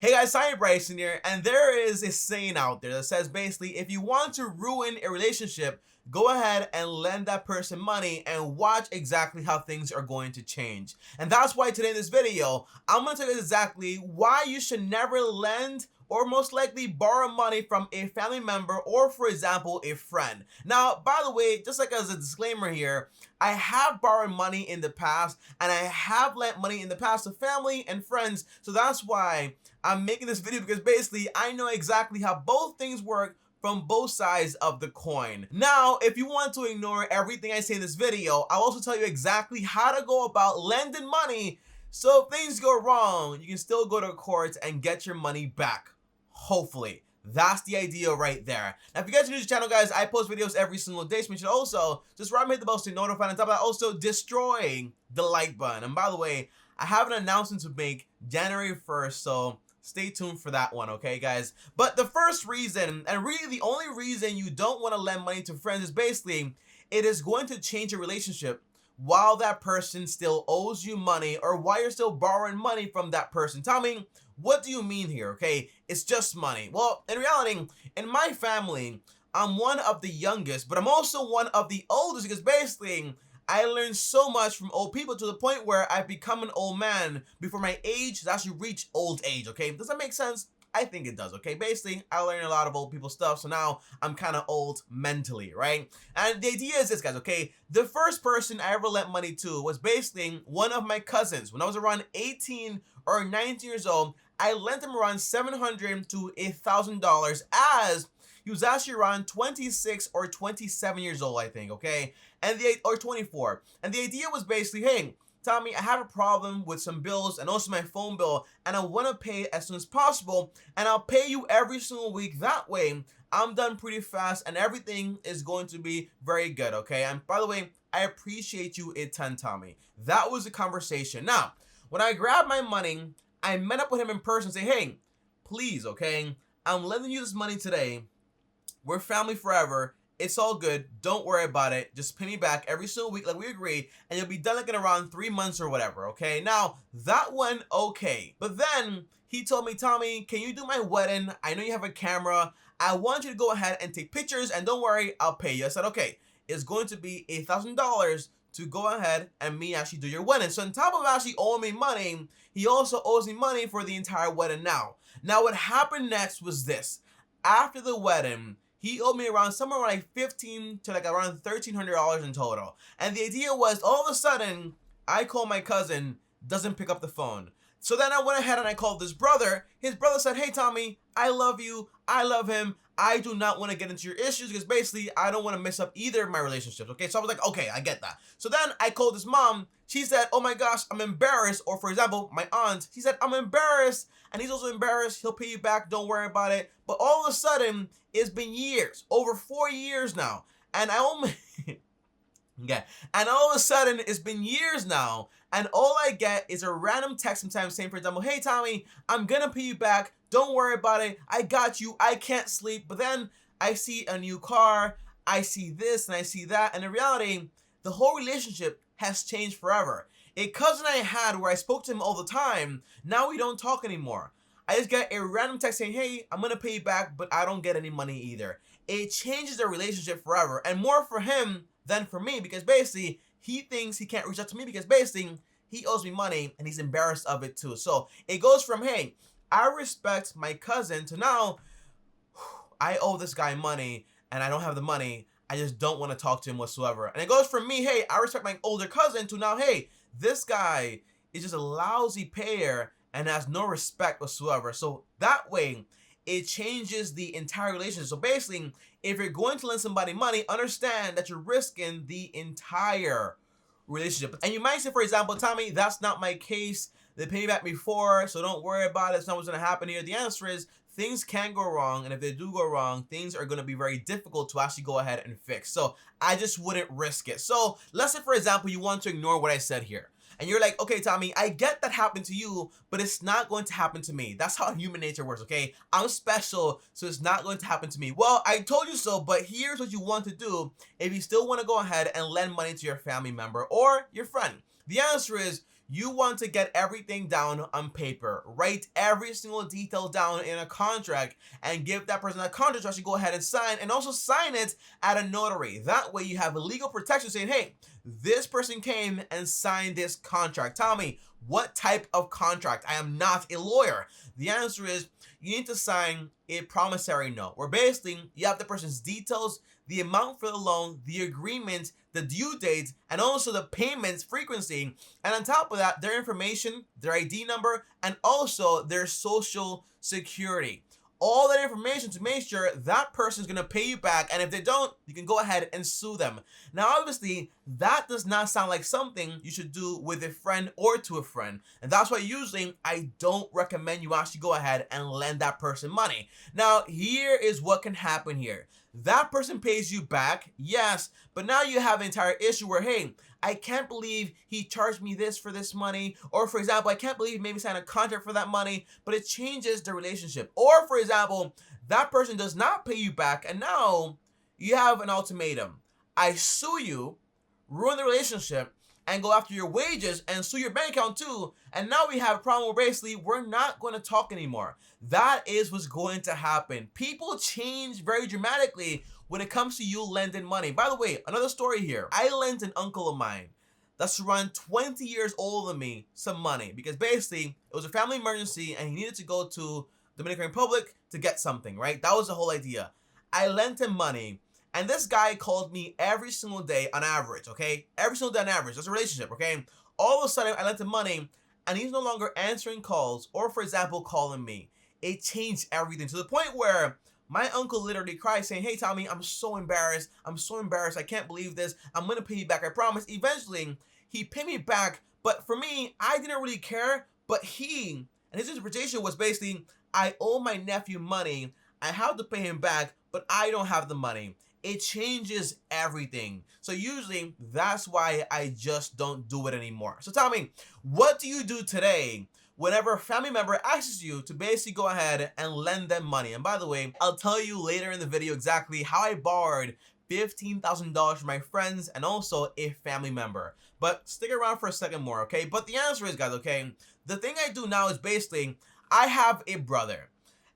Hey guys, TommyBryson here, and there is a saying out there that says basically if you want to ruin a relationship, go ahead and lend that person money and watch exactly how things are going to change. And that's why today in this video, I'm going to tell you exactly why you should never lend or most likely borrow money from a family member or, for example, a friend. Now, by the way, just like as a disclaimer here, I have borrowed money in the past and I have lent money in the past to family and friends, so that's why I'm making this video, because basically I know exactly how both things work from both sides of the coin. Now, if you want to ignore everything I say in this video, I'll also tell you exactly how to go about lending money, so if things go wrong, you can still go to court and get your money back. Hopefully. That's the idea right there. Now, if you guys are new to the channel, guys, I post videos every single day, so you should also just hit the bell to be notified. On top of that, also destroy the like button. And by the way, I have an announcement to make January 1st, so stay tuned for that one, okay, guys? But the first reason, and really the only reason you don't want to lend money to friends, is basically it is going to change your relationship while that person still owes you money, or while you're still borrowing money from that person. Tell me, what do you mean here, okay? It's just money. Well, in reality, in my family, I'm one of the youngest, but I'm also one of the oldest, because basically I learned so much from old people to the point where I've become an old man before my age has actually reached old age, okay? Does that make sense? I think it does, okay? Basically, I learned a lot of old people stuff, so now I'm kind of old mentally, right? And the idea is this, guys, okay? The first person I ever lent money to was basically one of my cousins. When I was around 18 or 19 years old, I lent him around $700 to $1,000, as he was actually around 26 or 27 years old, I think, okay? Or 24. And the idea was basically, hey, Tommy, I have a problem with some bills and also my phone bill, and I want to pay it as soon as possible, and I'll pay you every single week. That way, I'm done pretty fast and everything is going to be very good, okay? And by the way, I appreciate you a ton, Tommy. That was the conversation. Now, when I grabbed my money, I met up with him in person and say, hey, please, okay, I'm lending you this money today. We're family forever. It's all good. Don't worry about it. Just pay me back every single week like we agreed, and you'll be done like in around 3 months or whatever, okay? Now, that went okay. But then he told me, Tommy, can you do my wedding? I know you have a camera. I want you to go ahead and take pictures, and don't worry, I'll pay you. I said, okay, it's going to be $1,000 to go ahead and me actually do your wedding. So on top of actually owing me money, he also owes me money for the entire wedding now. Now, what happened next was this. After the wedding, he owed me around somewhere around like $1,500 to like around $1,300 in total. And the idea was, all of a sudden, I call my cousin, doesn't pick up the phone. So then I went ahead and I called his brother. His brother said, hey, Tommy, I love you. I love him. I do not want to get into your issues, because basically I don't want to mess up either of my relationships, okay? So I was like, okay, I get that. So then I called his mom. She said, oh my gosh, I'm embarrassed. Or for example, my aunt, she said, I'm embarrassed. And he's also embarrassed. He'll pay you back. Don't worry about it. But all of a sudden, it's been years, over 4 years now. And I only... Yeah, and all of a sudden, it's been years now, and all I get is a random text sometimes saying, for example, hey, Tommy, I'm gonna pay you back. Don't worry about it. I got you. I can't sleep. But then I see a new car. I see this and I see that. And in reality, the whole relationship has changed forever. A cousin I had where I spoke to him all the time, now we don't talk anymore. I just get a random text saying, hey, I'm gonna pay you back, but I don't get any money either. It changes the relationship forever, and more for him than for me, because basically he thinks he can't reach out to me because basically he owes me money and he's embarrassed of it too. So it goes from, hey, I respect my cousin, to now I owe this guy money and I don't have the money. I just don't want to talk to him whatsoever. And it goes from me, hey, I respect my older cousin, to now, hey, this guy is just a lousy payer and has no respect whatsoever. So that way, it changes the entire relationship. So basically, if you're going to lend somebody money, understand that you're risking the entire relationship. And you might say, for example, Tommy, that's not my case. They paid me back before, so don't worry about it. It's not what's going to happen here. The answer is, things can go wrong, and if they do go wrong, things are going to be very difficult to actually go ahead and fix. So I just wouldn't risk it. So let's say, for example, you want to ignore what I said here. And you're like, okay, Tommy, I get that happened to you, but it's not going to happen to me. That's how human nature works, okay? I'm special, so it's not going to happen to me. Well, I told you so, but here's what you want to do if you still want to go ahead and lend money to your family member or your friend. The answer is, You want to get everything down on paper, write every single detail down in a contract, and give that person that contract to actually go ahead and sign, and also sign it at a notary. That way you have a legal protection saying, hey, this person came and signed this contract. Tommy, what type of contract? I am not a lawyer. The answer is you need to sign a promissory note, where basically you have the person's details, the amount for the loan, the agreement, the due date, and also the payments frequency. And on top of that, their information, their ID number, and also their social security. All that information to make sure that person is going to pay you back, and if they don't, you can go ahead and sue them. Now obviously that does not sound like something you should do with a friend or to a friend, and that's why usually I don't recommend you actually go ahead and lend that person money. Now here is what can happen here. That person pays you back, yes, but now you have an entire issue where, hey, I can't believe he charged me this for this money. Or for example, I can't believe he made me sign a contract for that money, but it changes the relationship. Or for example, that person does not pay you back, and now you have an ultimatum. I sue you, ruin the relationship, and go after your wages and sue your bank account too. And now we have a problem where basically we're not going to talk anymore. That is what's going to happen. People change very dramatically when it comes to you lending money. By the way, another story here. I lent an uncle of mine that's around 20 years older than me some money because basically it was a family emergency and he needed to go to Dominican Republic to get something, right? That was the whole idea. I lent him money. And this guy called me every single day on average, okay? Every single day on average. That's a relationship, okay? All of a sudden, I lent him money, and he's no longer answering calls or, for example, calling me. It changed everything to the point where my uncle literally cried saying, hey, Tommy, I'm so embarrassed. I'm so embarrassed. I can't believe this. I'm going to pay you back, I promise. Eventually, he paid me back, but for me, I didn't really care. But he, and his interpretation was basically, I owe my nephew money. I have to pay him back, but I don't have the money. It changes everything. So usually that's why I just don't do it anymore. So tell me, what do you do today whenever a family member asks you to basically go ahead and lend them money? And by the way, I'll tell you later in the video exactly how I borrowed $15,000 from my friends and also a family member. But stick around for a second more, okay? But the answer is, guys, okay, the thing I do now is basically I have a brother.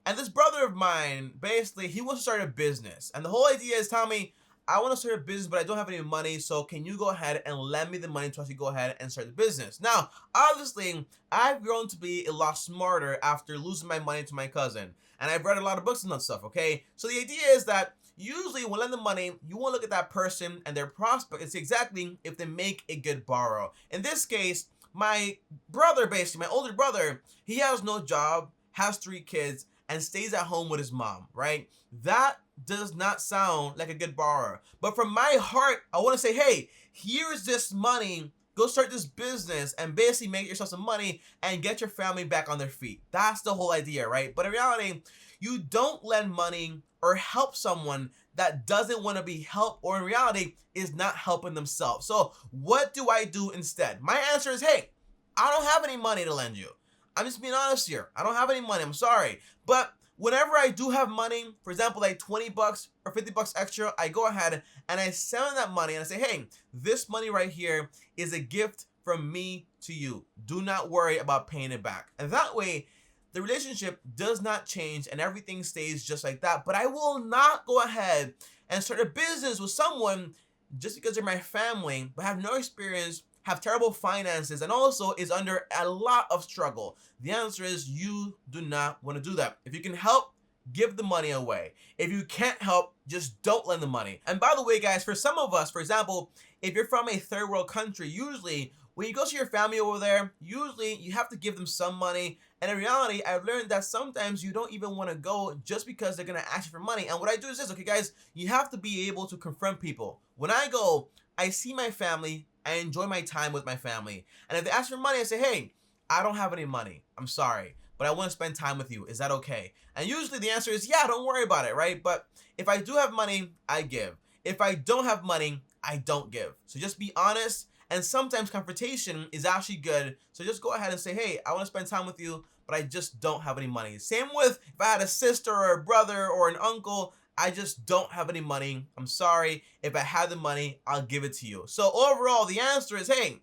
And this brother of mine, basically, he wants to start a business. And the whole idea is, Tommy, I want to start a business, but I don't have any money. So can you go ahead and lend me the money to actually go ahead and start the business? Now, obviously, I've grown to be a lot smarter after losing my money to my cousin. And I've read a lot of books and that stuff, okay? So the idea is that usually when lending money, you want to look at that person and their prospect and see exactly if they make a good borrow. In this case, my brother, basically, my older brother, he has no job, has 3 kids, and stays at home with his mom, right? That does not sound like a good borrower. But from my heart, I want to say, hey, here's this money. Go start this business and basically make yourself some money and get your family back on their feet. That's the whole idea, right? But in reality, you don't lend money or help someone that doesn't want to be helped or in reality is not helping themselves. So what do I do instead? My answer is, hey, I don't have any money to lend you. I'm just being honest here. I don't have any money. I'm sorry. But whenever I do have money, for example, like 20 bucks or 50 bucks extra, I go ahead and I send that money and I say, hey, this money right here is a gift from me to you. Do not worry about paying it back. And that way, the relationship does not change and everything stays just like that. But I will not go ahead and start a business with someone just because they're my family, but have no experience, have terrible finances, and also is under a lot of struggle. The answer is you do not want to do that. If you can help, give the money away. If you can't help, just don't lend the money. And by the way, guys, for some of us, for example, if you're from a third world country, usually when you go to your family over there, usually you have to give them some money. And in reality, I've learned that sometimes you don't even want to go just because they're going to ask you for money. And what I do is this, okay, guys, you have to be able to confront people. When I go, I see my family, I enjoy my time with my family. And if they ask for money, I say, hey, I don't have any money. I'm sorry, but I want to spend time with you. Is that okay? And usually the answer is, yeah, don't worry about it, right? But if I do have money, I give. If I don't have money, I don't give. So just be honest. And sometimes confrontation is actually good. So just go ahead and say, hey, I want to spend time with you, but I just don't have any money. Same with if I had a sister or a brother or an uncle, I just don't have any money. I'm sorry. If I had the money, I'll give it to you. So overall, the answer is, hey,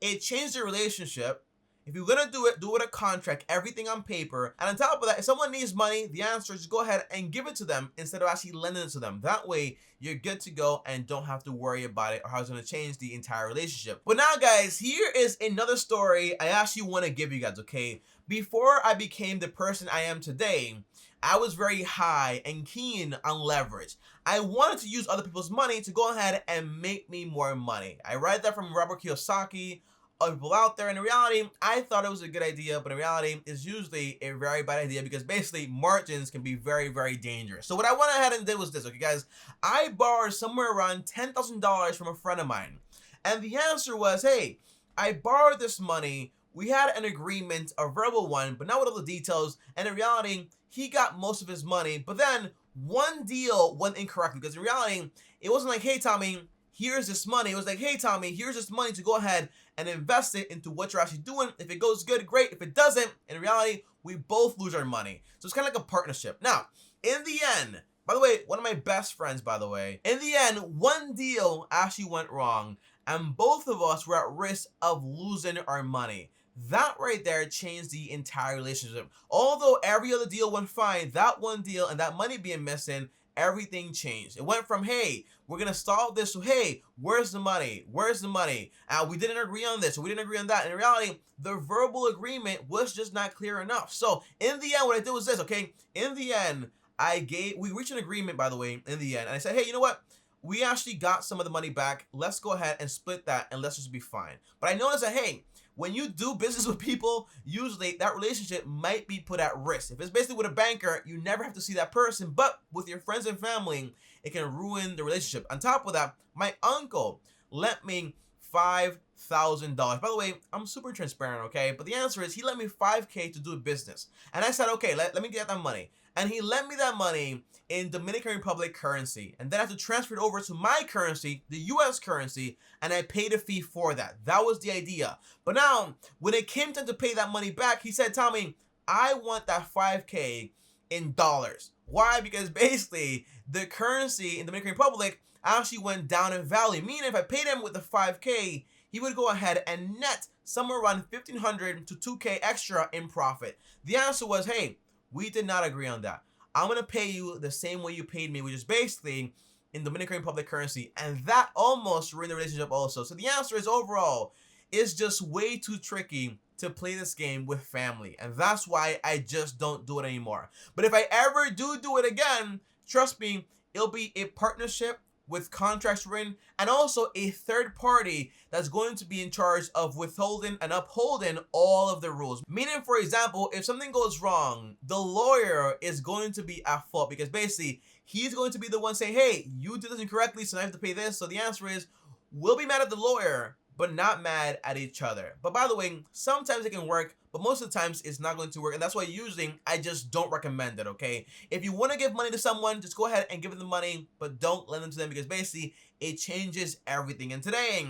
it changed the relationship. If you're gonna do it with a contract, everything on paper. And on top of that, if someone needs money, the answer is go ahead and give it to them instead of actually lending it to them. That way, you're good to go and don't have to worry about it or how it's gonna change the entire relationship. But now, guys, here is another story I actually want to give you guys, okay? Before I became the person I am today, I was very high and keen on leverage. I wanted to use other people's money to go ahead and make me more money. I read that from Robert Kiyosaki, other people out there. In reality, I thought it was a good idea, but in reality, it's usually a very bad idea because basically margins can be very, very dangerous. So what I went ahead and did was this, okay, guys? I borrowed somewhere around $10,000 from a friend of mine. And the answer was, hey, I borrowed this money. We had an agreement, a verbal one, but not with all the details. And in reality, he got most of his money. But then one deal went incorrectly because in reality, it wasn't like, hey, Tommy, here's this money. It was like, hey, Tommy, here's this money to go ahead and invest it into what you're actually doing. If it goes good, great. If it doesn't, in reality, we both lose our money. So it's kind of like a partnership. Now, in the end, by the way, one of my best friends, by the way, in the end, one deal actually went wrong and both of us were at risk of losing our money. That right there changed the entire relationship. Although every other deal went fine, that one deal and that money being missing, everything changed. It went from, hey, we're gonna solve this, to, hey, where's the money? Where's the money? We didn't agree on this, or we didn't agree on that. And in reality, the verbal agreement was just not clear enough. So in the end, what I did was this, okay? In the end, we reached an agreement, by the way, in the end. And I said, hey, you know what? We actually got some of the money back. Let's go ahead and split that and let's just be fine. But I noticed that, hey, when you do business with people, usually that relationship might be put at risk. If it's basically with a banker, you never have to see that person, but with your friends and family, it can ruin the relationship. On top of that, my uncle lent me $5,000. By the way, I'm super transparent, okay? But the answer is he lent me $5K to do a business. And I said, okay, let me get that money. And he lent me that money in Dominican Republic currency. And then I had to transfer it over to my currency, the US currency, and I paid a fee for that. That was the idea. But now, when it came time to pay that money back, he said, Tommy, I want that 5K in dollars. Why? Because basically, the currency in Dominican Republic actually went down in value. Meaning if I paid him with the 5K, he would go ahead and net somewhere around 1,500 to 2K extra in profit. The answer was, hey, we did not agree on that. I'm going to pay you the same way you paid me, which is basically in Dominican Republic currency. And that almost ruined the relationship also. So the answer is overall, it's just way too tricky to play this game with family. And that's why I just don't do it anymore. But if I ever do it again, trust me, it'll be a partnership with contracts written and also a third party that's going to be in charge of withholding and upholding all of the rules. Meaning, for example, if something goes wrong, the lawyer is going to be at fault because basically he's going to be the one saying, hey, you did this incorrectly, so I have to pay this. So the answer is, we'll be mad at the lawyer, but not mad at each other. But by the way, sometimes it can work, but most of the times it's not going to work. And that's why usually I just don't recommend it, okay? If you want to give money to someone, just go ahead and give them the money, but don't lend them to them because basically it changes everything. And today,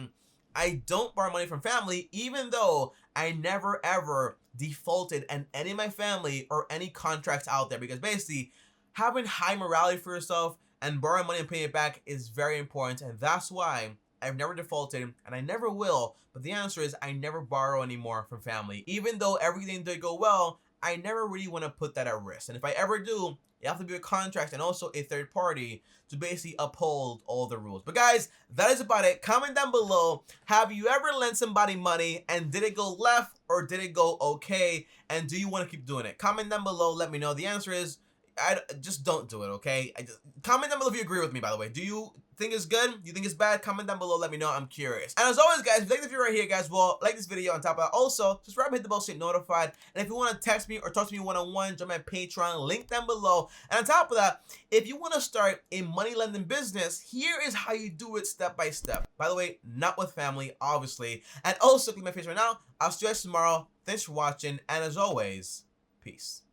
I don't borrow money from family, even though I never ever defaulted in any of my family or any contracts out there because basically having high morality for yourself and borrowing money and paying it back is very important. And that's why I've never defaulted and I never will, but the answer is I never borrow anymore from family. Even though everything did go well, I never really want to put that at risk. And if I ever do, you have to be a contract and also a third party to basically uphold all the rules. But guys, that is about it. Comment down below, have you ever lent somebody money and did it go left or did it go okay? And do you want to keep doing it? Comment down below, let me know. The answer is, I just don't do it, okay? Comment down below if you agree with me, by the way. Do you think it's good? You think it's bad? Comment down below, let me know. I'm curious. And as always, guys, if you like this video right here, guys, well, like this video. On top of that, also, subscribe, hit the bell so you get notified. And if you want to text me or talk to me one-on-one, join my Patreon, link down below. And on top of that, if you want to start a money lending business, here is how you do it step by step. By the way, not with family, obviously. And also, click my face right now. I'll see you guys tomorrow. Thanks for watching. And as always, peace.